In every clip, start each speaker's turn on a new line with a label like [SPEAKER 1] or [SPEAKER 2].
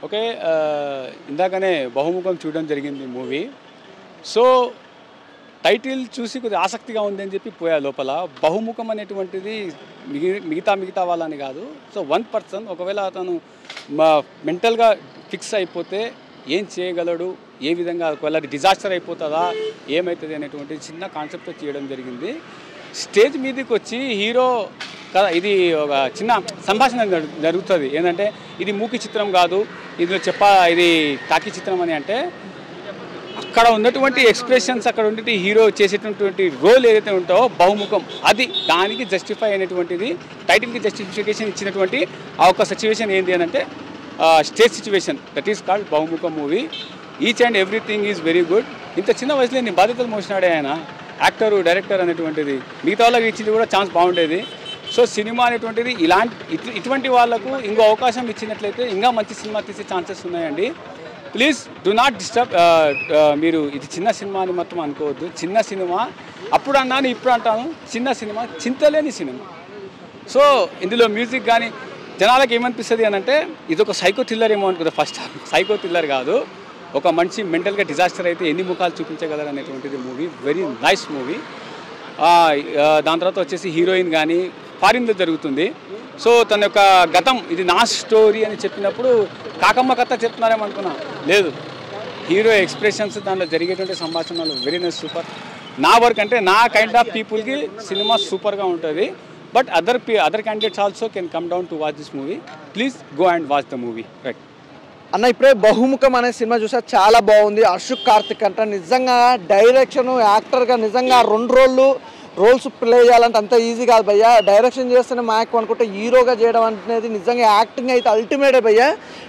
[SPEAKER 1] Okay ఇందాకనే బహుముఖం చూడడం జరిగింది మూవీ. సో టైటిల్ చూసి కొద్దిగా ఆసక్తిగా ఉందని చెప్పి పోయా లోపల. బహుముఖం అనేటువంటిది మిగతా వాళ్ళని కాదు. సో వన్ పర్సన్ ఒకవేళ అతను మెంటల్గా ఫిక్స్ అయిపోతే ఏం చేయగలడు, ఏ విధంగా ఒకవేళ డిజాస్టర్ అయిపోతుందా, ఏమవుతుంది అనేటువంటి చిన్న కాన్సెప్ట్తో చేయడం జరిగింది. స్టేజ్ మీదకి వచ్చి హీరో కదా, ఇది ఒక చిన్న సంభాషణ జరుగుతుంది. ఏంటంటే ఇది మూకీ చిత్రం కాదు, ఇది ఇది టాకీ చిత్రం అని. అంటే అక్కడ ఉన్నటువంటి ఎక్స్ప్రెషన్స్, అక్కడ ఉన్నటువంటి హీరో చేసేటటువంటి రోల్ ఏదైతే ఉంటో బహుముఖం, అది దానికి జస్టిఫై అయినటువంటిది, టైటిల్కి జస్టిఫికేషన్ ఇచ్చినటువంటి ఆ ఒక సిచ్యువేషన్ ఏంటి అని అంటే stage situation. That is called Bahumukham movie. Each and everything is very good. ఇంత చిన్న వయసులో నేను బాధ్యతలు మోసినాడే ఆయన, యాక్టరు డైరెక్టర్ అనేటువంటిది. మిగతా వాళ్ళకి ఇచ్చింది కూడా ఛాన్స్ బాగుండేది. సో సినిమా అనేటువంటిది ఇటువంటి వాళ్ళకు ఇంకో అవకాశం ఇచ్చినట్లయితే ఇంకా మంచి సినిమా తీసే ఛాన్సెస్ ఉన్నాయండి. Please do not disturb. మీరు ఇది చిన్న సినిమా అని మొత్తం అనుకోవద్దు. చిన్న సినిమా, అప్పుడు అన్నాను ఇప్పుడు అంటాను, చిన్న సినిమా, చింతలేని సినిమా. సో ఇందులో మ్యూజిక్ కానీ జనాలకు ఏమనిపిస్తుంది అని అంటే ఇది ఒక సైకో థ్రిల్లర్ ఏమో అనుకుంది. ఫస్ట్ సైకో థ్రిల్లర్ కాదు, ఒక మనిషి మెంటల్గా డిజాస్టర్ అయితే ఎన్ని ముఖాలు చూపించగలరు అనేటువంటిది మూవీ. Very nice movie. దాని తర్వాత వచ్చేసి హీరోయిన్ కానీ ఫారిన్లో జరుగుతుంది. సో తన యొక్క గతం, ఇది నా స్టోరీ అని చెప్పినప్పుడు కాకమ్మ కథ చెప్తున్నారేమో అనుకున్నా, లేదు. హీరో ఎక్స్ప్రెషన్స్, దాంట్లో జరిగేటువంటి సంభాషణలు వెరీ నైస్, సూపర్. నా వర్క్ అంటే నా కైండ్ ఆఫ్ పీపుల్కి సినిమా సూపర్గా ఉంటుంది. But other candidates also can come down to watch this movie. Please go and watch the movie. Right
[SPEAKER 2] అన్న, ఇప్పుడే బహుముఖం అనే సినిమా చూసా, చాలా బాగుంది. అశోక్ కార్తిక్ అంట నిజంగా డైరెక్షన్, యాక్టర్గా నిజంగా 2 రోల్స్ ప్లే చేయాలంటే అంత ఈజీ కాదు భయ్యా. డైరెక్షన్ చేస్తేనే మ్యాక్ అనుకుంటే హీరోగా చేయడం అనేది నిజంగా యాక్టింగ్ అయితే అల్టిమేటే భయ్యా.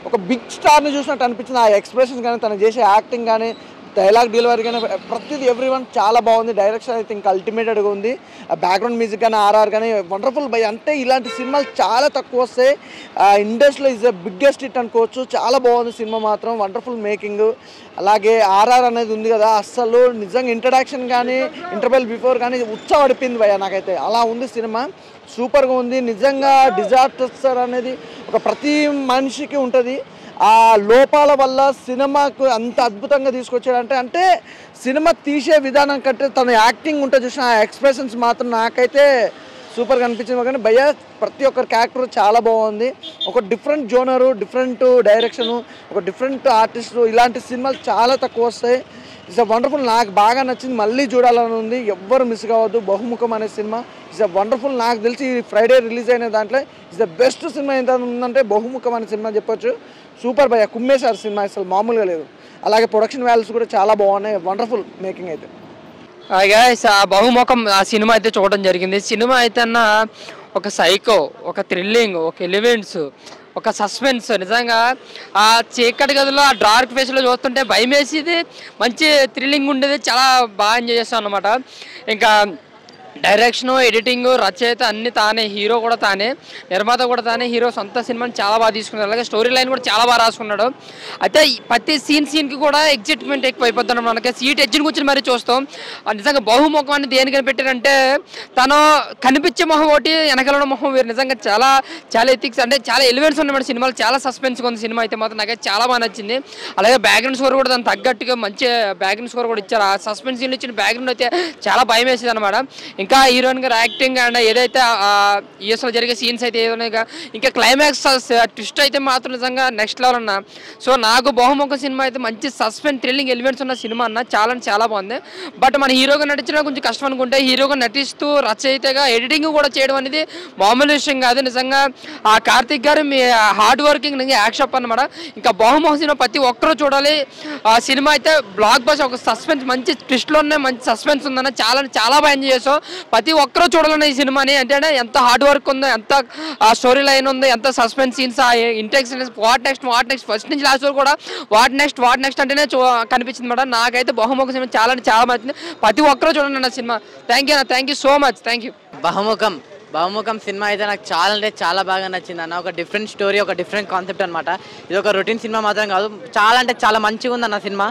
[SPEAKER 2] ఒక బిగ్ స్టార్ని చూసినట్టు అనిపించింది. ఆ ఎక్స్ప్రెషన్స్ కానీ, తను చేసే యాక్టింగ్ కానీ, డైలాగ్ డెలివరీ కానీ, ప్రతిదీ ఎవ్రీవన్ చాలా బాగుంది. డైరెక్షన్ అయితే ఇంకా అల్టిమేటెడ్గా ఉంది. బ్యాక్గ్రౌండ్ మ్యూజిక్ కానీ, ఆర్ఆర్ కానీ వండర్ఫుల్ భయ్యా. అంటే ఇలాంటి సినిమాలు చాలా తక్కువ వస్తాయి. ఇండస్ట్రీలో ఈజ్ ద బిగ్గెస్ట్ హిట్ అనుకోవచ్చు. చాలా బాగుంది సినిమా మాత్రం, వండర్ఫుల్ మేకింగ్. అలాగే ఆర్ఆర్ అనేది ఉంది కదా, అస్సలు నిజంగా ఇంట్రడక్షన్ కానీ, ఇంటర్వెల్ బిఫోర్ కానీ ఉచ్చబడిపోయింది భయ్యా నాకైతే. అలా ఉంది సినిమా, సూపర్గా ఉంది. నిజంగా డిజాస్టర్ అనేది ఒక ప్రతి మనిషికి ఉంటుంది. ఆ లోపాల వల్ల సినిమాకు అంత అద్భుతంగా తీసుకొచ్చాడంటే, అంటే సినిమా తీసే విధానం కంటే తన యాక్టింగ్ ఉంటే చూసిన ఆ ఎక్స్ప్రెషన్స్ మాత్రం నాకైతే సూపర్గా అనిపించింది. కానీ భయ్యా ప్రతి ఒక్కరి క్యారెక్టర్ చాలా బాగుంది. ఒక డిఫరెంట్ జోనరు, డిఫరెంట్ డైరెక్షను, ఒక డిఫరెంట్ ఆర్టిస్టు, ఇలాంటి సినిమాలు చాలా తక్కువ వస్తాయి. It's a wonderful. నాకు బాగా నచ్చింది, మళ్ళీ చూడాలని ఉంది. ఎవ్వరు మిస్ కావద్దు. బహుముఖం అనే సినిమా ఇట్స్ అ వండర్ఫుల్. నాకు తెలిసి ఫ్రైడే రిలీజ్ అయిన దాంట్లో ఇట్స్ ద బెస్ట్ సినిమా ఎంత ఉందంటే బహుముఖం అనే సినిమా చెప్పొచ్చు. సూపర్ భయ్యా, కుమ్మేశారు సినిమా, అసలు మామూలుగా లేదు. అలాగే ప్రొడక్షన్ వాల్యూస్ కూడా చాలా బాగున్నాయి. వండర్ఫుల్ మేకింగ్ అయితే.
[SPEAKER 3] బహుముఖం ఆ సినిమా అయితే చూడడం జరిగింది. సినిమా అయితే అన్న ఒక సైకో, ఒక థ్రిల్లింగ్, ఒక ఎలిమెంట్స్, ఒక సస్పెన్స్. నిజంగా ఆ చీకటి గదిలో ఆ డార్క్ ఫేస్లో చూస్తుంటే భయం వేసేది, మంచి థ్రిల్లింగ్ ఉండేది. చాలా బాగా ఎంజాయ్ చేస్తాం అన్నమాట. ఇంకా డైరెక్షన్, ఎడిటింగ్, రచయిత అన్ని తానే, హీరో కూడా తానే, నిర్మాత కూడా తానే. హీరో సొంత సినిమాని చాలా బాగా తీసుకున్నాడు. అలాగే స్టోరీ లైన్ కూడా చాలా బాగా రాసుకున్నాడు. అయితే ప్రతి సీన్కి కూడా ఎగ్జైట్మెంట్ ఎక్కువ అయిపోతున్నాం. మనకి సీట్ ఎడ్జిని కూర్చొని మరీ చూస్తాం. నిజంగా బహుముఖం అని దేనికని పెట్టారంటే, తను కనిపించే మొహం ఒకటి, వెనకాల మొహం వేరు. నిజంగా చాలా చాలా ఎథిక్స్, అంటే చాలా ఎలిమెంట్స్ ఉన్నాయి సినిమాలో. చాలా సస్పెన్స్గా ఉంది సినిమా అయితే మాత్రం. నాకైతే చాలా బాగా నచ్చింది. అలాగే బ్యాక్గ్రౌండ్ స్కోర్ కూడా దానికి తగ్గట్టుగా మంచి బ్యాక్గ్రౌండ్ స్కోర్ కూడా ఇచ్చారు. ఆ సస్పెన్స్ సీన్లు ఇచ్చిన బ్యాక్గ్రౌండ్ అయితే చాలా భయం వేసేది అనమాట. ఇంకా హీరోయిన్ గారు యాక్టింగ్ అండ్ ఏదైతే యూఎస్లో జరిగే సీన్స్ అయితే ఏదైనా, ఇంకా క్లైమాక్స్ ట్విస్ట్ అయితే మాత్రం నిజంగా నెక్స్ట్ లెవెల్ అన్న. సో నాకు బహుముఖం సినిమా అయితే మంచి సస్పెన్స్, థ్రిల్లింగ్ ఎలిమెంట్స్ ఉన్న సినిమా అన్న. చాలా బాగుంది. బట్ మన హీరోగా నటించడం కొంచెం కష్టం అనుకుంటే, హీరోగా నటిస్తూ రచయితగా ఎడిటింగ్ కూడా చేయడం అనేది మామూలు విషయం కాదు. నిజంగా ఆ కార్తిక్ గారు మీ హార్డ్ వర్కింగ్ నిజంగా యాక్షన్ అన్నమాట. ఇంకా బహుముఖం సినిమా ప్రతి ఒక్కరూ చూడాలి. ఆ సినిమా అయితే బ్లాక్ బస్, ఒక సస్పెన్స్, మంచి ట్విస్ట్లోనే మంచి సస్పెన్స్ ఉందన్న. చాలా బాగా ఎంజాయ్ చేసాం. ప్రతి ఒక్కరూ చూడాలన్న ఈ సినిమాని. అంటే ఎంత హార్డ్ వర్క్ ఉందో, ఎంత స్టోరీ లైన్ ఉందో, ఎంత suspense scenes, Intex, what next first నుంచి లాస్ట్ వరకు కూడా వాట్ నెక్స్ట్ అంటేనే కనిపించింది మేడం. నాకైతే బహుముఖ సినిమా చాలా మంచిది. ప్రతి ఒక్కరూ చూడండి అన్న సినిమా. Thank you so much. Thank you.
[SPEAKER 4] Bahumukham సినిమా అయితే నాకు చాలా అంటే చాలా బాగా నచ్చింది అన్న. ఒక డిఫరెంట్ స్టోరీ, ఒక డిఫరెంట్ కాన్సెప్ట్ అనమాట. ఇది ఒక రొటీన్ సినిమా మాత్రం కాదు, చాలా అంటే చాలా మంచిగా ఉంది అన్న సినిమా.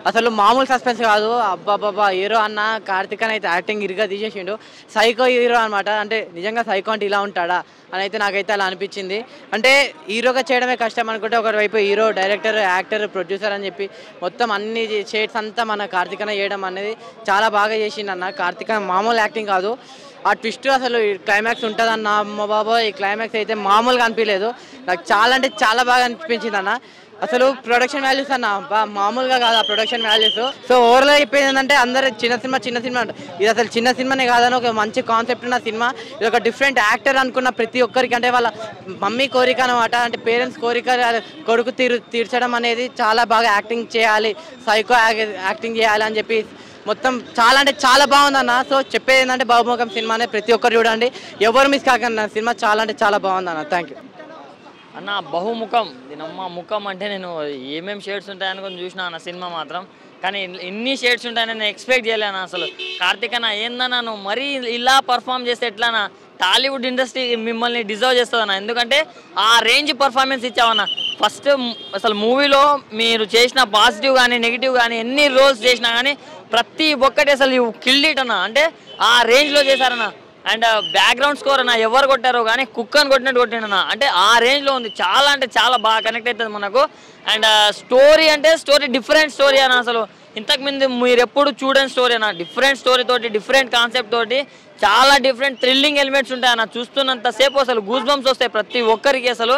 [SPEAKER 4] అసలు మామూలు సస్పెన్స్ కాదు. అబ్బాబాబా హీరో అన్న కార్తిక్ అని అయితే యాక్టింగ్ ఇరుగా తీసేసిండు. సైకో హీరో అనమాట. అంటే నిజంగా సైకో అంటే ఇలా ఉంటాడా అని అయితే నాకైతే అలా అనిపించింది. అంటే హీరోగా చేయడమే కష్టం అనుకుంటే ఒకవైపు హీరో, డైరెక్టర్, యాక్టర్, ప్రొడ్యూసర్ అని చెప్పి మొత్తం అన్ని షేడ్స్ అంతా మన కార్తిక్ అన్న చేయడం అనేది చాలా బాగా చేసిండు అన్న. కార్తిక్ అన్న మామూలు యాక్టింగ్ కాదు. ఆ ట్విస్ట్ అసలు క్లైమాక్స్ ఉంటుందన్న, అమ్మ బాబా ఈ క్లైమాక్స్ అయితే మామూలుగా అనిపించలేదు. నాకు చాలా అంటే చాలా బాగా అనిపించింది అన్న. అసలు ప్రొడక్షన్ వాల్యూస్ అన్న మామూలుగా కాదు ఆ ప్రొడక్షన్ వాల్యూస్. సో ఓవర్గా చెప్పేది ఏంటంటే అందరూ చిన్న సినిమా ఇది అసలు చిన్న సినిమానే కాదని ఒక మంచి కాన్సెప్ట్ ఉన్న సినిమా. ఇది ఒక డిఫరెంట్ యాక్టర్ అనుకున్న ప్రతి ఒక్కరికి, అంటే వాళ్ళ మమ్మీ కోరిక అనమాట, అంటే పేరెంట్స్ కోరిక కొడుకు తీర్చడం అనేది చాలా బాగా యాక్టింగ్ చేయాలి, సైకో యాక్టింగ్ చేయాలి అని చెప్పి మొత్తం చాలా అంటే చాలా బాగుందన్న. సో చెప్పేది ఏంటంటే బహుముఖం సినిమానే ప్రతి ఒక్కరు చూడండి, ఎవరు మిస్ కాకండి. సినిమా చాలా అంటే చాలా బాగుందన్న. థ్యాంక్ యూ
[SPEAKER 5] అన్న. బహుముఖం దీనమ్మ ముఖం అంటే నేను ఏమేమి షేడ్స్ ఉంటాయనుకొని చూసినా అన్న సినిమా మాత్రం, కానీ ఇన్ని షేడ్స్ ఉంటాయని నేను ఎక్స్పెక్ట్ చేయలేను అసలు. కార్తిక్ అన్న ఏందన్నా నువ్వు మరీ ఇలా పర్ఫామ్ చేస్తే ఎట్లానా? టాలీవుడ్ ఇండస్ట్రీ మిమ్మల్ని డిజర్వ్ చేస్తుందన్న, ఎందుకంటే ఆ రేంజ్ పర్ఫార్మెన్స్ ఇచ్చావన్న. ఫస్ట్ అసలు మూవీలో మీరు చేసిన పాజిటివ్ కానీ నెగిటివ్ కానీ ఎన్ని రోల్స్ చేసినా కానీ ప్రతి ఒక్కటి అసలు కిల్డ్ ఇట్ అన్న, అంటే ఆ రేంజ్లో చేశారన్న. అండ్ బ్యాక్గ్రౌండ్ స్కోర్ అన్న ఎవరు కొట్టారో కానీ కుక్కని కొట్టినట్టు కొట్టిండన్న, అంటే ఆ రేంజ్లో ఉంది. చాలా అంటే చాలా బాగా కనెక్ట్ అవుతుంది మనకు. అండ్ స్టోరీ అంటే డిఫరెంట్ స్టోరీ అన్న. అసలు ఇంతకుముందు మీరు ఎప్పుడు చూడని స్టోరీ అన్న, డిఫరెంట్ స్టోరీ తోటి, డిఫరెంట్ కాన్సెప్ట్ తోటి, చాలా డిఫరెంట్ థ్రిల్లింగ్ ఎలిమెంట్స్ ఉంటాయి అన్న. చూస్తున్నంతసేపు అసలు గూస్ బంప్స్ వస్తాయి ప్రతి ఒక్కరికి. అసలు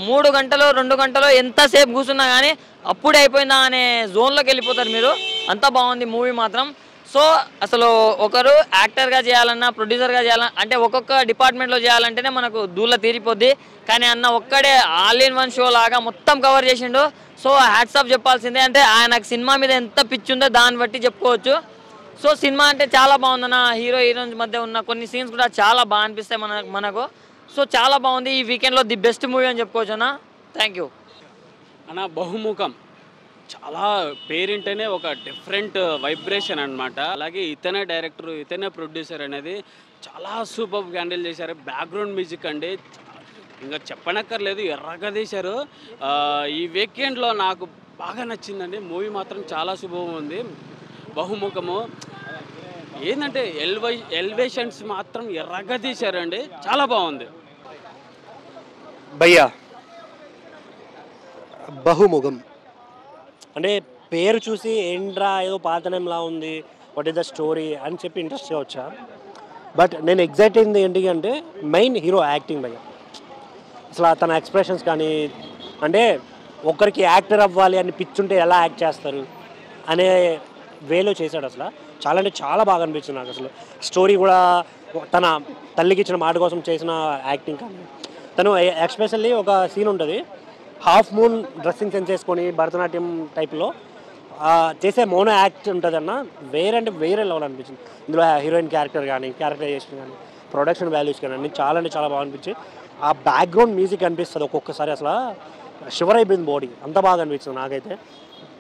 [SPEAKER 5] 3 గంటలు 2 గంటలు ఎంతసేపు కూర్చున్నా కానీ అప్పుడే అయిపోయిందా అనే జోన్లోకి వెళ్ళిపోతారు మీరు. అంత బాగుంది మూవీ మాత్రం. సో అసలు ఒకరు యాక్టర్గా చేయాలన్నా, ప్రొడ్యూసర్గా చేయాలన్నా, అంటే ఒక్కొక్క డిపార్ట్మెంట్లో చేయాలంటేనే మనకు దూల తీరిపోద్ది. కానీ అన్న ఒక్కడే ఆల్ ఇన్ వన్ షో లాగా మొత్తం కవర్ చేసిండు. సో హ్యాట్స్ ఆఫ్ చెప్పాల్సిందే. అంటే ఆయనకు సినిమా మీద ఎంత పిచ్చి ఉందో దాన్ని బట్టి చెప్పుకోవచ్చు. సో సినిమా అంటే చాలా బాగుందన్న. హీరో హీరోయిన్స్ మధ్య ఉన్న కొన్ని సీన్స్ కూడా చాలా బాగా అనిపిస్తాయి మనకు. సో చాలా బాగుంది. ఈ వీకెండ్లో ది బెస్ట్ మూవీ అని చెప్పుకోవచ్చు అన్న. థ్యాంక్ యూ
[SPEAKER 6] అన్న. బహుముఖం చాలా పేరింటేనే ఒక డిఫరెంట్ వైబ్రేషన్ అనమాట. అలాగే ఇతనే డైరెక్టర్, ఇతనే ప్రొడ్యూసర్ అనేది చాలా సూపర్గా హ్యాండిల్ చేశారు. బ్యాక్గ్రౌండ్ మ్యూజిక్ అండి ఇంకా చెప్పనక్కర్లేదు, ఎర్రగా తీశారు. ఈ వీకెండ్లో నాకు బాగా నచ్చిందండి మూవీ మాత్రం. చాలా శుభం ఉంది. బహుముఖము ఏంటంటే ఎలివేషన్స్ మాత్రం ఎర్రగా తీశారండి, చాలా బాగుంది
[SPEAKER 7] భయ్యా. బహుముఖం అంటే పేరు చూసి ఏంట్రా ఏదో పాతనంలా ఉంది, వాట్ ఈస్ ద స్టోరీ అని చెప్పి ఇంట్రెస్ట్గా వచ్చా. బట్ నేను ఎగ్జైట్ అయింది ఏంటి అంటే మెయిన్ హీరో యాక్టింగ్ భయ్యా. అసలు తన ఎక్స్ప్రెషన్స్ కానీ, అంటే ఒకరికి యాక్టర్ అవ్వాలి అని పిచ్చుంటే ఎలా యాక్ట్ చేస్తారు అనే వేలో చేశాడు. అసలు చాలా అంటే చాలా బాగా అనిపించింది నాకు. అసలు స్టోరీ కూడా తన తల్లికి ఇచ్చిన మాట కోసం చేసిన యాక్టింగ్ కానీ, తను ఎస్పెషల్లీ ఒక సీన్ ఉంటుంది, హాఫ్ మూన్ డ్రెస్సింగ్ సెన్స్ చేసుకొని భరతనాట్యం టైప్లో చేసే మోనో యాక్ట్ ఉంటుంది అన్న. అంటే వేరే లెవెల్ అనిపించింది. ఇందులో హీరోయిన్ క్యారెక్టర్ కానీ, క్యారెక్టరైజేషన్ కానీ, ప్రొడక్షన్ వాల్యూస్ కానీ అన్నీ చాలా అంటే చాలా బాగా అనిపించి, ఆ బ్యాక్గ్రౌండ్ మ్యూజిక్ అనిపిస్తుంది ఒక్కొక్కసారి. అసలు షివర్ అయిపోయింది బాడీ, అంత బాగా అనిపించింది నాకైతే.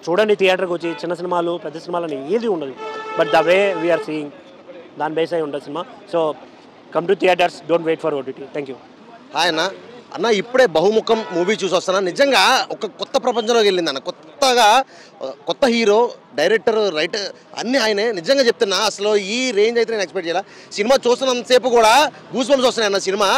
[SPEAKER 7] చూడండి థియేటర్కి వచ్చి, చిన్న సినిమాలు పెద్ద సినిమాలని ఏది ఉండదు, but the way we're seeing దాని బేస్ అయి ఉంటుంది cinema. So come to theatres, don't wait for OTT. Thank you.
[SPEAKER 8] Hi అన్న, ఇప్పుడే బహుముఖం మూవీ చూసి వస్తున్నా. నిజంగా ఒక కొత్త ప్రపంచంలోకి వెళ్ళింది అన్న. కొత్త హీరో, డైరెక్టర్, రైటర్ అన్నీ ఆయనే. నిజంగా చెప్తున్నా, అసలు ఈ రేంజ్ అయితే నేను ఎక్స్పెక్ట్ చేయాలి. సినిమా చూస్తున్నంతసేపు కూడా గూస్ బంప్స్ వస్తున్నాయి అన్న. సినిమా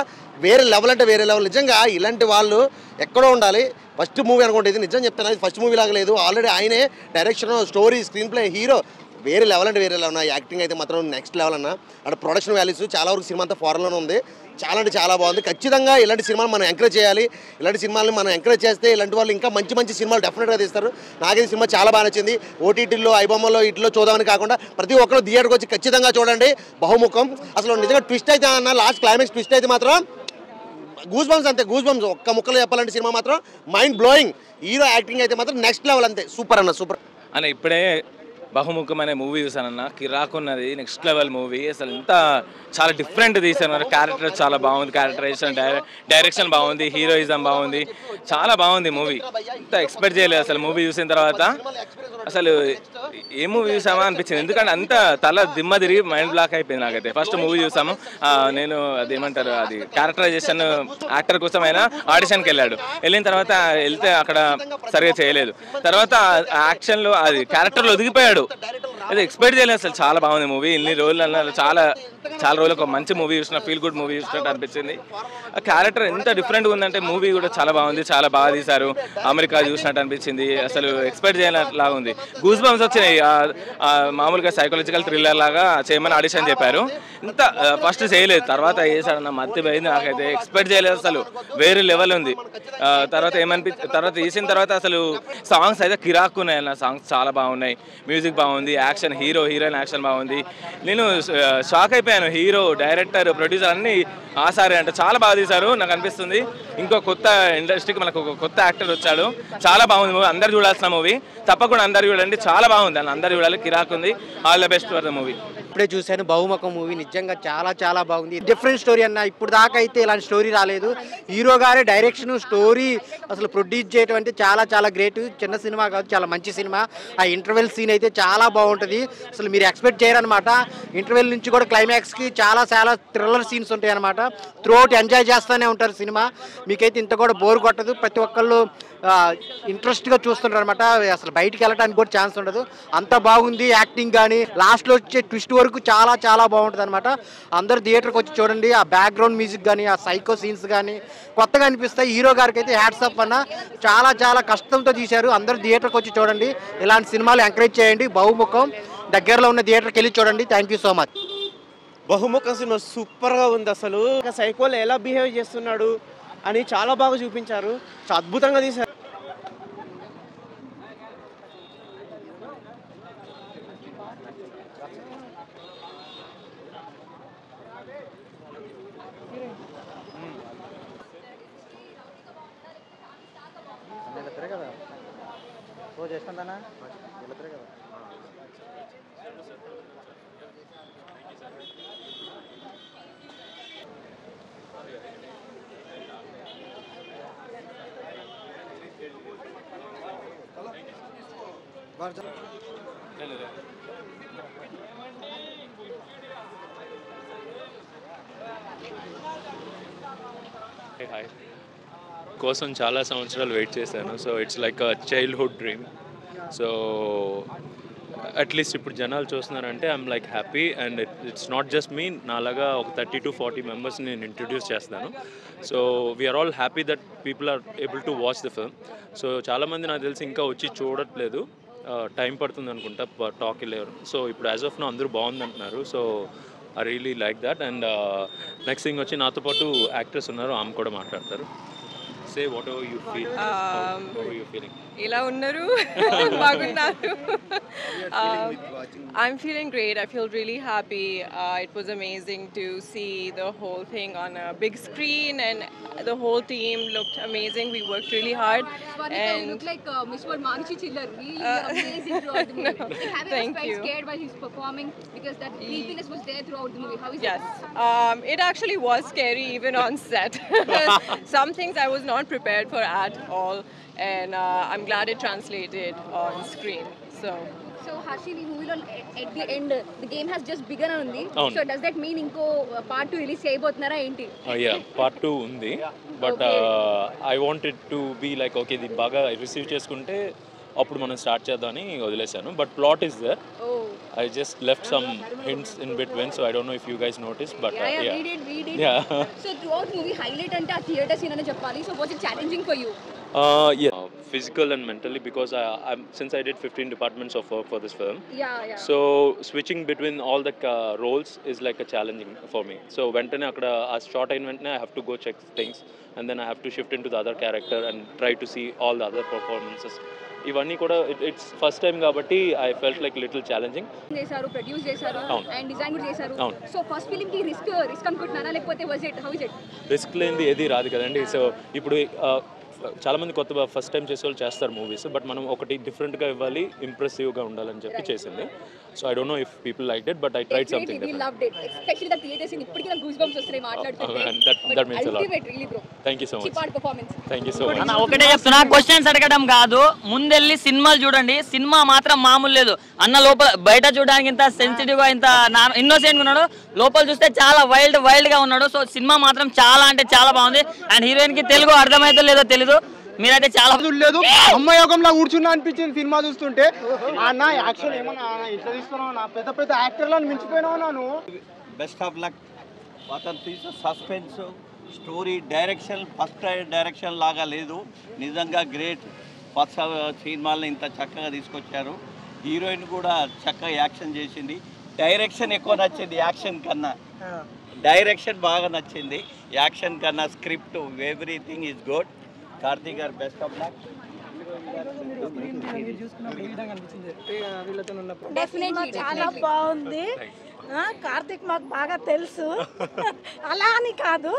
[SPEAKER 8] వేరే లెవెల్ అంటే వేరే లెవెల్. నిజంగా ఇలాంటి వాళ్ళు ఎక్కడో ఉండాలి. ఫస్ట్ మూవీ అనుకుంటే ఇది నిజం చెప్తున్నా, ఇది ఫస్ట్ మూవీ లాగా లేదు. ఆల్రెడీ ఆయనే direction, story, screen play, hero వేరే లెవెల్ అంటే వేరే లెవెల్. యాక్టింగ్ అయితే మాత్రం నెక్స్ట్ లెవెల్ అన్న. అక్కడ ప్రొడక్షన్ వాల్యూస్ చాలా వరకు సినిమా అంతా ఫారెన్లోనే ఉంది. చాలా అంటే చాలా బాగుంది. ఖచ్చితంగా ఇలాంటి సినిమాలు మనం ఎంకరేజ్ చేయాలి. ఇలాంటి సినిమాలను మనం ఎంకరేజ్ చేస్తే ఇలాంటి వాళ్ళు ఇంకా మంచి మంచి సినిమాలు డెఫినెట్గా తీస్తారు. నాకైతే సినిమా చాలా బాగా నచ్చింది. ఓటీటీల్లో, ఐబొమ్మలో ఇట్లో చూద్దామని కాకుండా ప్రతి ఒక్కరు థియేటర్కి వచ్చి ఖచ్చితంగా చూడండి బహుముఖం. అసలు నిజంగా ట్విస్ట్ అయితే అన్న, లాస్ట్ క్లైమాక్స్ ట్విస్ట్ అయితే మాత్రం గూస్ బంప్స్ అంతే. గూస్ బంప్స్ ఒక్క ముక్కలు చెప్పాలంటే సినిమా మాత్రం మైండ్ బ్లోయింగ్. హీరో యాక్టింగ్ అయితే మాత్రం నెక్స్ట్ లెవెల్ అంతే. సూపర్ అన్న, సూపర్
[SPEAKER 9] అన్న. ఇప్పుడే బహుముఖం అనే మూవీ చూసానన్న, కిరాకున్నది, నెక్స్ట్ లెవెల్ మూవీ. అసలు ఇంత చాలా డిఫరెంట్ తీసాను. క్యారెక్టర్ చాలా బాగుంది, క్యారెక్టరైజేషన్, డైరెక్షన్ బాగుంది, హీరోయిజం బాగుంది, చాలా బాగుంది మూవీ. ఇంత ఎక్స్పెక్ట్ చేయలేదు అసలు మూవీ చూసిన తర్వాత. అసలు ఏ మూవీ చూసామా అనిపించింది. ఎందుకంటే అంత తల దిమ్మ తిరిగి మైండ్ బ్లాక్ అయిపోయింది నాకైతే. ఫస్ట్ మూవీ చూసాము, నేను అదేమంటారు అది క్యారెక్టరైజేషన్ యాక్టర్ కోసం అయినా ఆడిషన్కి వెళ్ళిన తర్వాత వెళ్తే అక్కడ సరిగా చేయలేదు. తర్వాత యాక్షన్లో అది క్యారెక్టర్లో ఒదిగిపోయాడు. అది ఎక్స్పెక్ట్ చేయలేదు అసలు. చాలా బాగుంది మూవీ. ఇన్ని రోజులు అన్నారు, చాలా రోజులు ఒక మంచి మూవీ చూసిన, ఫీల్ గుడ్ మూవీ చూసినట్టు అనిపించింది. ఆ క్యారెక్టర్ ఎంత డిఫరెంట్గా ఉందంటే మూవీ కూడా చాలా బాగుంది, చాలా బాగా తీశారు. అమెరికా చూసినట్టు అనిపించింది. అసలు ఎక్స్పెక్ట్ చేయనట్లాగా ఉంది. గూస్ బంప్స్ వచ్చినాయి. మామూలుగా సైకలాజికల్ థ్రిల్లర్ లాగా చేయమని ఆడిషన్ చెప్పారు. ఇంత ఫస్ట్ చేయలేదు, తర్వాత చేశాడన్న మత్తి పోయింది నాకైతే. ఎక్స్పెక్ట్ చేయలేదు అసలు, వేరే లెవెల్ ఉంది. తర్వాత తీసిన తర్వాత అసలు సాంగ్స్ అయితే కిరాక్ ఉన్నాయి అన్న. సాంగ్స్ చాలా బాగున్నాయి, మ్యూజిక్ బాగుంది, యాక్షన్ హీరోయిన్ యాక్షన్ బాగుంది. నేను షాక్ అయిపోయాను. హీరో, డైరెక్టర్, ప్రొడ్యూసర్ అన్ని ఆసారే అంటే చాలా బాగా తీశారు నాకు అనిపిస్తుంది. ఇంకో కొత్త ఇండస్ట్రీకి మనకు ఒక కొత్త యాక్టర్ వచ్చాడు. చాలా బాగుంది మూవీ, అందరు చూడాల్సిన మూవీ. తప్పకుండా అందరు చూడండి, చాలా బాగుంది అన్న, అందరు చూడాలి. కిరాక్ ఉంది. All the best for the movie.
[SPEAKER 10] ఇప్పుడే చూశాను బహుముఖం మూవీ, నిజంగా చాలా బాగుంది. డిఫరెంట్ స్టోరీ అన్న. ఇప్పుడు దాకా అయితే ఇలాంటి స్టోరీ రాలేదు. హీరో గారి డైరెక్షన్, స్టోరీ అసలు ప్రొడ్యూస్ చేయడం అంటే చాలా గ్రేట్. చిన్న సినిమా కాదు, చాలా మంచి సినిమా. ఆ ఇంటర్వెల్ సీన్ అయితే చాలా బాగుంటుంది. అసలు మీరు ఎక్స్పెక్ట్ చేయరనమాట. ఇంటర్వెల్ నుంచి కూడా క్లైమాక్స్కి చాలా థ్రిల్లర్ సీన్స్ ఉంటాయి అనమాట. త్రూఅవుట్ ఎంజాయ్ చేస్తూనే ఉంటారు సినిమా. మీకైతే ఇంత కూడా బోర్ కొట్టదు. ప్రతి ఒక్కళ్ళు ఇంట్రెస్ట్గా చూస్తుంటారు అనమాట. అసలు బయటికి వెళ్ళడానికి కూడా ఛాన్స్ ఉండదు, అంత బాగుంది. యాక్టింగ్ కానీ లాస్ట్లో వచ్చే ట్విస్ట్ వరకు చాలా బాగుంటుంది అనమాట. అందరూ థియేటర్కి వచ్చి చూడండి. ఆ బ్యాక్గ్రౌండ్ మ్యూజిక్ కానీ, ఆ సైకో సీన్స్ కానీ కొత్తగా అనిపిస్తాయి. హీరో గారికి అయితే హ్యాట్స్ ఆఫ్ అన్న. చాలా కష్టంతో తీశారు. అందరూ థియేటర్కి వచ్చి చూడండి. ఇలాంటి సినిమాలు ఎంకరేజ్ చేయండి. బహుముఖం దగ్గరలో ఉన్న థియేటర్కి వెళ్ళి చూడండి. Thank you so much.
[SPEAKER 11] Bahumukham సినిమా సూపర్గా ఉంది. అసలు సైకోలో ఎలా బిహేవ్ చేస్తున్నాడు అని చాలా బాగా చూపించారు. అద్భుతంగా తీశారు.
[SPEAKER 12] హాయ్ కోసం చాలా సంవత్సరాలు వెయిట్ చేశాను. So it's like a childhood dream. So at least ఇప్పుడు జనాలు చూస్తున్నారంటే I'm like happy. And it's not just me, నాలాగా ఒక 30 to 40 మెంబర్స్ని నేను ఇంట్రడ్యూస్ చేస్తాను. So we're all happy that people are able to watch the film. So చాలామంది నాకు తెలిసి ఇంకా వచ్చి చూడట్లేదు, టైం పడుతుంది అనుకుంటా, టాక్ వెళ్ళేవారు. సో ఇప్పుడు యాజ్ ఆఫ్ నో అందరూ బాగుంది అంటున్నారు. So I really like that. And next thing వచ్చి నాతో పాటు యాక్టర్స్ ఉన్నారు, ఆమె కూడా మాట్లాడతారు. Say whatever you feel. How are you feeling?
[SPEAKER 13] ఎలా ఉన్నారు? బాగున్నారు. I'm feeling great. I feel really happy. It was amazing to see the whole thing on a big screen, and the whole team looked amazing. We worked really hard. And
[SPEAKER 14] you look like Miss World Manshi Chillar. Really amazing throughout the movie. Like, have you ever felt scared while he's performing, because that creepiness was there throughout the movie? How is
[SPEAKER 13] it? It actually was scary even on set. Some things I was not prepared for at all, and I'm glad it translated on screen.
[SPEAKER 14] So Harshil, ఈ మూవీలో at the end the game has just begun ఉంది. So does that mean ఇంకో part 2 release చేయబోతున్నారా ఏంటి?
[SPEAKER 12] Part 2 ఉంది, but I wanted to be like okay ఇది బాగా receive చేసుకుంటే అప్పుడు మనం స్టార్ట్ చేద్దామని వదిలేశాను. But plot is there. I just left some hints in between, so I don't know if you guys noticed, but
[SPEAKER 14] we did. So throughout movie highlight ante aa theater scene ane cheppali. So was it challenging for you?
[SPEAKER 12] Physical and mentally, because since I did 15 departments of work for this film, so switching between all the roles is like a challenging for me. So ventane akkada a short ayin ventane I have to go check things, and then I have to shift into the other character and try to see all the other performances. ఇవన్నీ కూడా it's first time కాబట్టి I felt like little challenging.
[SPEAKER 14] చేశారు, produce చేశారు and design కూడా చేశారు. So first film కి risk అనుకుంటున్నారా, లేకపోతే was it how is it?
[SPEAKER 12] Risk లేనిది ఏది రాదు కదండి. సో ఇప్పుడు చాలామంది కొత్త ఫస్ట్ టైం చేసే వాళ్ళు చేస్తారు మూవీస్, బట్ మనం ఒకటి డిఫరెంట్గా ఇవ్వాలి, ఇంప్రెసివ్గా ఉండాలని చెప్పి చేసింది. So I don't know if people like it, but I tried something different.
[SPEAKER 14] Especially the theater scene. ఇప్పటికీ నాకు goose bumps వస్తున్నాయి మాట్లాడుతుంటే.
[SPEAKER 12] That means a lot.
[SPEAKER 14] Ultimate really bro.
[SPEAKER 12] Thank you so much.
[SPEAKER 14] Cheap performance.
[SPEAKER 12] Thank you so much.
[SPEAKER 5] అన్న ఒకటే చెప్తున్నా, questions అడగడం కాదు, ముందెళ్ళి సినిమాలు చూడండి. సినిమా మాత్రం మామూలు లేదు అన్న. లోపల బయట చూడడానికి ఇంత సెన్సిటివ్ గా ఇంత ఇన్నోసెంట్ గా ఉన్నాడు, లోపల చూస్తే చాలా వైల్డ్ గా ఉన్నాడు. సో సినిమా మాత్రం చాలా అంటే చాలా బాగుంది. అండ్ హీరోయిన్ కి తెలుగు అర్థమైతే లేదో తెలీదు, మీరైతే చాలా
[SPEAKER 11] లేదు. అమ్మయోగంలో కూర్చున్నా అనిపించింది సినిమా చూస్తుంటే. అన్న యాక్షన్ ఏమన్నా ఇట్లా తీసుకున్నావు, నా పెద్ద పెద్ద యాక్టర్లను మించిపోయినావు నాను.
[SPEAKER 15] Best of luck. అతను తీసే suspense story direction first direction లాగా లేదు, నిజంగా గ్రేట్. ఫస్ట్ సినిమాలను ఇంత చక్కగా తీసుకొచ్చారు. హీరోయిన్ కూడా చక్కగా యాక్షన్ చేసింది. డైరెక్షన్ ఎక్కువ నచ్చింది యాక్షన్ కన్నా. డైరెక్షన్ బాగా నచ్చింది యాక్షన్ కన్నా. Script everything is good. Karthik గారు బెస్ట్ ఆఫ్ లక్.
[SPEAKER 16] డెఫినెట్లీ చాలా బాగుంది. కార్తీక్ మాకు బాగా తెలుసు, అలా అని కాదు,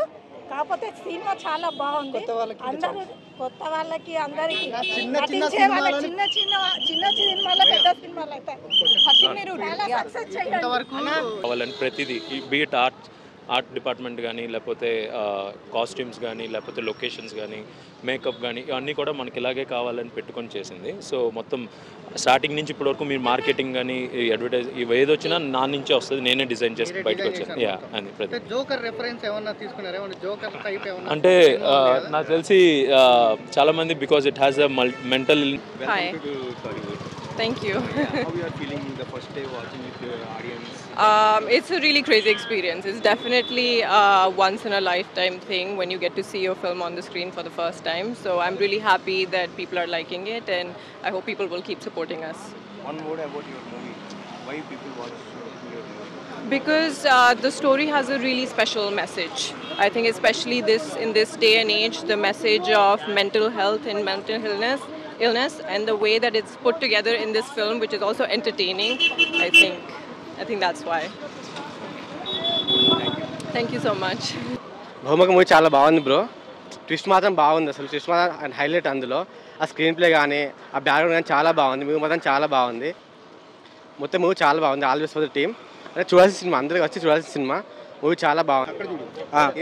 [SPEAKER 16] కాకపోతే సినిమా చాలా బాగుంది. అందరూ కొత్త వాళ్ళకి అందరికి నటించే వాళ్ళ చిన్న సినిమాలు పెద్ద సినిమాలు అయితే చాలా సక్సెస్ చేయాలి.
[SPEAKER 12] కావాలని ప్రతిదీ బీట్ ఆర్ట్ డిపార్ట్మెంట్ కానీ, లేకపోతే కాస్ట్యూమ్స్ కానీ, లేకపోతే లొకేషన్స్ కానీ, మేకప్ కానీ, ఇవన్నీ కూడా మనకి ఇలాగే కావాలని పెట్టుకొని చేసింది. సో మొత్తం స్టార్టింగ్ నుంచి ఇప్పటివరకు మీరు మార్కెటింగ్ కానీ, అడ్వర్టైజ్ ఇవి ఏది వచ్చినా నా నుంచే వస్తుంది, నేనే డిజైన్ చేసి బయటకు వచ్చాను. యా అని ప్రతి
[SPEAKER 10] జోకర్ రెఫరెన్స్ ఏమన్నా తీసుకున్నారా? జోకర్ టైప్ ఏమన్నా
[SPEAKER 12] అంటే నాకు తెలిసి చాలామంది because it has a mental.
[SPEAKER 13] Thank you.
[SPEAKER 17] How you are feeling the first day watching with the audience?
[SPEAKER 13] It's a really crazy experience. It's definitely a once in a lifetime thing when you get to see your film on the screen for the first time. So I'm really happy that people are liking it, and I hope people will keep supporting us.
[SPEAKER 17] One word about your movie. Why people watch your movie?
[SPEAKER 13] Because the story has a really special message. I think especially in this day and age, the message of mental health and mental illness and the way that it's put together in this film, which is also entertaining, I think that's why. Thank you so much.
[SPEAKER 11] బహుముఖ movie చాలా బాగుంది bro. Twist మాత్రం బాగుంది, అసలు twist మాత్రం highlight. అందులో ఆ screen play కానీ, ఆ బ్యాక్గ్రౌండ్ కానీ చాలా బాగుంది. మూవీ మాత్రం చాలా బాగుంది. మొత్తం మూవీ చాలా బాగుంది. All best for the team. అంటే చూడాల్సిన సినిమా, అందరికీ వచ్చి చూడాల్సిన సినిమా. మూవీ చాలా బాగుంది.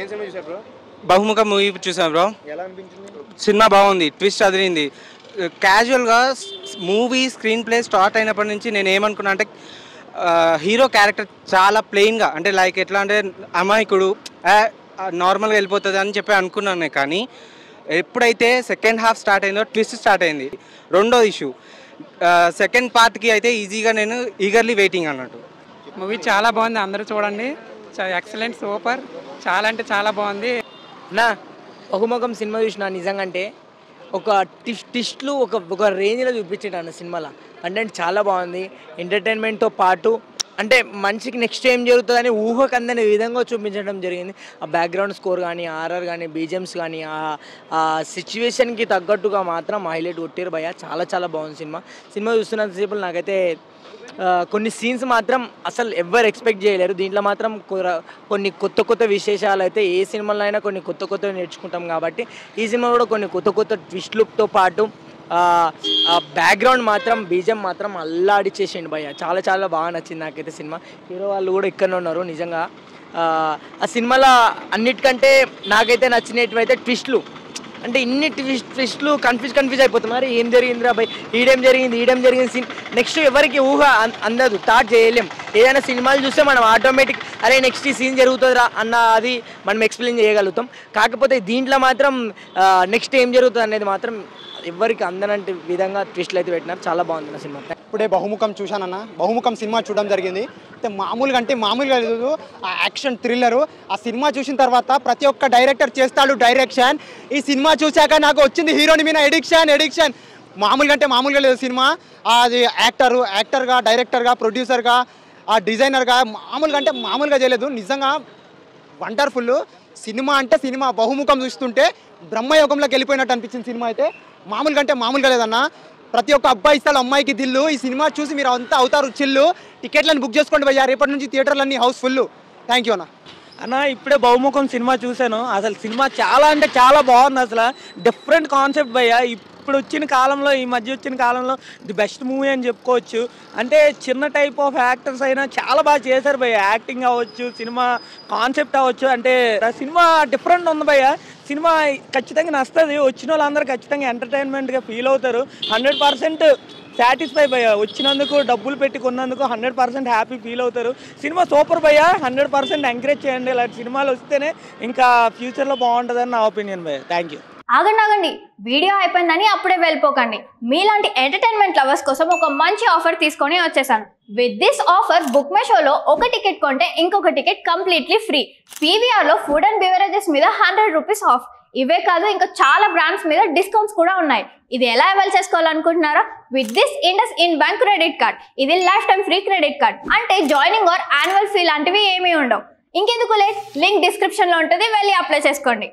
[SPEAKER 17] ఏం సినిమా చూసారు బ్రో?
[SPEAKER 18] బహుముఖ మూవీ చూసాను బ్రో.
[SPEAKER 17] ఎలా అనిపించింది?
[SPEAKER 18] సినిమా బాగుంది, ట్విస్ట్ అదిరింది. క్యాజువల్గా మూవీ స్క్రీన్ ప్లే స్టార్ట్ అయినప్పటి నుంచి నేను ఏమనుకున్నా అంటే హీరో క్యారెక్టర్ చాలా ప్లెయిన్గా, అంటే లైక్ ఎట్లా అంటే అమాయకుడు నార్మల్గా వెళ్ళిపోతుంది అని చెప్పి అనుకున్నాను. కానీ ఎప్పుడైతే సెకండ్ హాఫ్ స్టార్ట్ అయిందో ట్విస్ట్ స్టార్ట్ అయింది. రెండో ఇష్యూ సెకండ్ పార్ట్కి అయితే ఈజీగా నేను ఈగర్లీ వెయిటింగ్ అన్నట్టు.
[SPEAKER 19] మూవీ చాలా బాగుంది, అందరూ చూడండి. ఎక్సలెంట్, సూపర్, చాలా అంటే చాలా బాగుంది.
[SPEAKER 20] నా బహుముఖం సినిమా చూసిన నిజంగా అంటే ఒక ట్విస్ట్లు ఒక రేంజ్లో చూపించాడు సినిమాలో. అంటే చాలా బాగుంది. ఎంటర్టైన్మెంట్తో పాటు అంటే మనిషికి నెక్స్ట్ ఏం జరుగుతుందని ఊహకు అందని విధంగా చూపించడం జరిగింది. ఆ బ్యాక్గ్రౌండ్ స్కోర్ కానీ, ఆర్ఆర్ కానీ, బీజిఎమ్స్ కానీ, ఆ సిచ్యువేషన్కి తగ్గట్టుగా మాత్రం హైలైట్ కొట్టారు భయ్య. చాలా చాలా బాగుంది సినిమా చూస్తున్నంతసేపు నాకైతే కొన్ని సీన్స్ మాత్రం అసలు ఎవరు ఎక్స్పెక్ట్ చేయలేరు. దీంట్లో మాత్రం కొన్ని కొత్త విశేషాలు అయితే ఏ సినిమాలో అయినా కొన్ని కొత్త నేర్చుకుంటాం కాబట్టి ఈ సినిమా కూడా కొన్ని కొత్త ట్విస్ట్లతో పాటు బ్యాక్గ్రౌండ్ మాత్రం బీజం మాత్రం అల్లాడిచ్చేసిండు భయ్య. చాలా చాలా బాగా నచ్చింది నాకైతే సినిమా. హీరో వాళ్ళు కూడా ఇక్కడనే ఉన్నారు. నిజంగా ఆ సినిమాలో అన్నిటికంటే నాకైతే నచ్చినవి ట్విస్ట్లు. అంటే ఇన్ని ట్విస్ట్లు కన్ఫ్యూజ్ అయిపోతుంది. మరి ఏం జరిగింది రా భయ్, ఈడేం జరిగింది సీన్ నెక్స్ట్ ఎవరికి ఊహ అందదు, థాట్ చేయలేం. ఏదైనా సినిమాలు చూస్తే మనం ఆటోమేటిక్ అరే నెక్స్ట్ ఈ సీన్ జరుగుతుందిరా అన్న అది మనం ఎక్స్ప్లెయిన్ చేయగలుగుతాం. కాకపోతే దీంట్లో మాత్రం నెక్స్ట్ ఏం జరుగుతుంది అనేది మాత్రం ఎవరికి అందనంటే విధంగా ట్విస్ట్లు అయితే పెట్టినారు. చాలా బాగుంది నా సినిమా.
[SPEAKER 11] ఇప్పుడే బహుముఖం చూశానన్న. బహుముఖం సినిమా చూడడం జరిగింది. అంటే మామూలుగా లేదు. ఆ యాక్షన్ థ్రిల్లరు ఆ సినిమా చూసిన తర్వాత ప్రతి ఒక్క డైరెక్టర్ చేస్తాడు డైరెక్షన్. ఈ సినిమా చూశాక నాకు వచ్చింది హీరోని మీద ఎడిక్షన్. మామూలుగా లేదు సినిమా. అది యాక్టర్గా, డైరెక్టర్గా, ప్రొడ్యూసర్గా, ఆ డిజైనర్గా మామూలుగా చేయలేదు. నిజంగా వండర్ఫుల్ సినిమా. అంటే సినిమా బహుముఖం చూస్తుంటే బ్రహ్మయోగంలోకి వెళ్ళిపోయినట్టు అనిపించింది సినిమా అయితే. మామూలుగా లేదన్న. ప్రతి ఒక్క అబ్బాయి ఇస్తాడు అమ్మాయికి దిల్లు. ఈ సినిమా చూసి మీరు అంతా అవుతారు చిల్లు. టికెట్లను బుక్ చేసుకోండి భయ్యా. రేపటి నుంచి థియేటర్లన్నీ హౌస్ఫుల్. థ్యాంక్ యూ అన్న.
[SPEAKER 21] అన్న ఇప్పుడే బహుముఖం సినిమా చూశాను. అసలు సినిమా చాలా అంటే చాలా బాగుంది. అసలు డిఫరెంట్ కాన్సెప్ట్ భయ్య. ఇప్పుడు వచ్చిన కాలంలో, ఈ మధ్య వచ్చిన కాలంలో ది బెస్ట్ మూవీ అని చెప్పుకోవచ్చు. అంటే చిన్న టైప్ ఆఫ్ యాక్టర్స్ అయినా చాలా బాగా చేశారు భయ్య. యాక్టింగ్ అవ్వచ్చు, సినిమా కాన్సెప్ట్ అవ్వచ్చు. అంటే సినిమా డిఫరెంట్ ఉంది భయ్య. సినిమా ఖచ్చితంగా నచ్చుతుంది. వచ్చిన వాళ్ళందరూ ఖచ్చితంగా ఎంటర్టైన్మెంట్గా ఫీల్ అవుతారు. 100% సాటిస్ఫై భయ్య. వచ్చినందుకు, డబ్బులు పెట్టి కొన్నందుకు 100% హ్యాపీ ఫీల్ అవుతారు. సినిమా సూపర్ భయ్య. 100% ఎంకరేజ్ చేయండి. ఇలాంటి సినిమాలు వస్తేనే ఇంకా ఫ్యూచర్లో బాగుంటుందని నా ఒపీనియన్ భయ్య. Thank you.
[SPEAKER 22] ఆగండి, వీడియో అయిపోయిందని అప్పుడే వెళ్ళిపోకండి. మీలాంటి ఎంటర్టైన్మెంట్ లవర్స్ కోసం ఒక మంచి ఆఫర్ తీసుకొని వచ్చేసాను. With this offer book my షోలో ఒక టికెట్ కొంటే ఇంకొక టికెట్ కంప్లీట్లీ ఫ్రీ. పీవీఆర్లో ఫుడ్ అండ్ బెవరేజెస్ మీద 100 రూపీస్ ఆఫ్. ఇవే కాదు, ఇంకా చాలా బ్రాండ్స్ మీద డిస్కౌంట్స్ కూడా ఉన్నాయి. ఇది ఎలా అవైల్ చేసుకోవాలనుకుంటున్నారా? With this IndusInd bank credit card. ఇది lifetime free credit card. అంటే జాయినింగ్ ఆర్ యాన్యువల్ ఫీ లాంటివి ఏమీ ఉండవు. ఇంకెందుకు లేట్, లింక్ డిస్క్రిప్షన్లో ఉంటుంది, వెళ్ళి అప్లై చేసుకోండి.